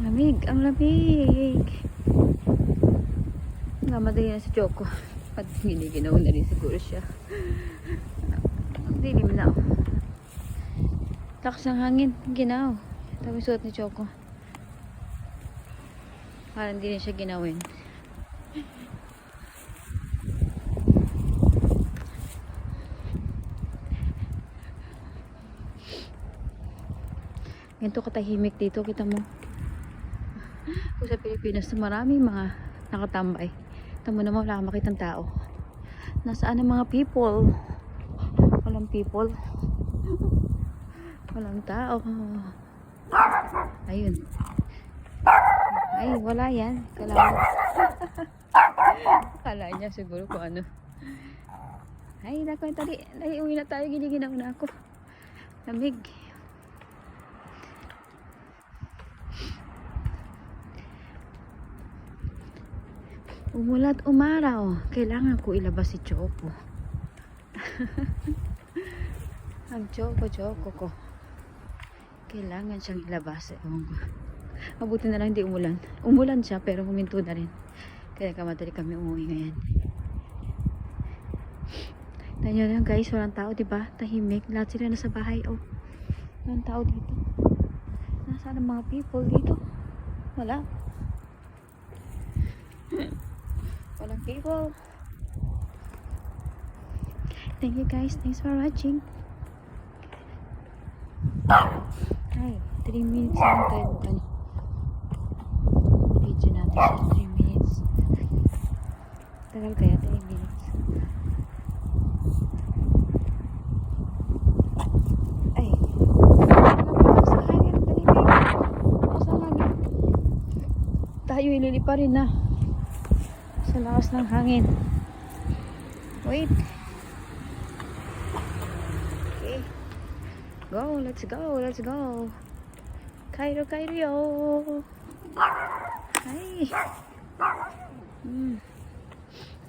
Lamig, ang lamig. Namatay na si Choco. At giniginaw na rin siguro siya. Dilim na. Lakas ng hangin. Ginaw. Tapos suot ni Choco. Parang hindi na siya ginawin. Ganito katahimik dito. Kita mo. Kung sa Pilipinas maraming mga nakatambay. Kita mo naman wala kang makitang tao. Nasaan ang mga people? Walang people. Walang tao. Ayun. Ay, wala yan. Kala niya siguro kung ano. Ay, naku, tali. Ay, uwi na tayo. Giniginaw na ako. Lamig. Umulat umaraw. Kailangan ko ilabas si Choco. Ang Choco ko. Kailangan siyang ilabas. Mabuti na lang hindi umulan. Umulan siya pero huminto na rin. Kaya kamadali kami umuwi ngayon. Tanyo lang guys, walang tao diba? Tahimik. Lahat sila nasa bahay. Oh, walang tao dito. Nasaan ang mga people dito? Wala. Walang people. Thank you guys. Thanks for watching. Ay, 3 minutes lang tayo ano. Video natin sa 3 minutes. Tagal kaya 3 minutes. Ay. Sa hangin. Sa hangin. Tayo ililipa rin na. Sa lakas ng hangin. Wait. Okay. Go, let's go, let's go. Kairo yo. Ay.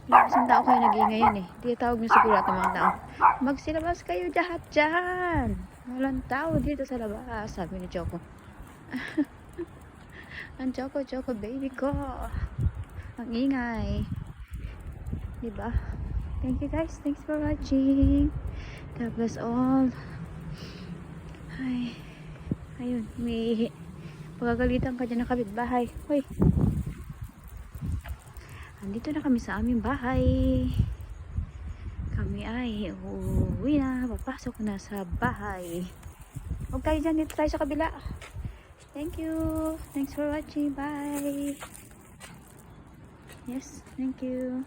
Isang tao kayo nag-iingay yan eh. Tinatawag nyo siguro at mga tao. Magsilabas kayo lahat dyan. Walang tao dito sa labas. Sabi ni Choco. Ang Choco baby ko. Ang ingay. Diba? Thank you guys. Thanks for watching. God bless all. Ay. Ayun. May pagagalitan ka dyan ng kapitbahay. Hoy. Andito na kami sa aming bahay. Kami ay uuwi na. Papasok na sa bahay. Huwag kayo dyan. Dito tayo sa kabila. Thank you. Thanks for watching. Bye. Yes, thank you.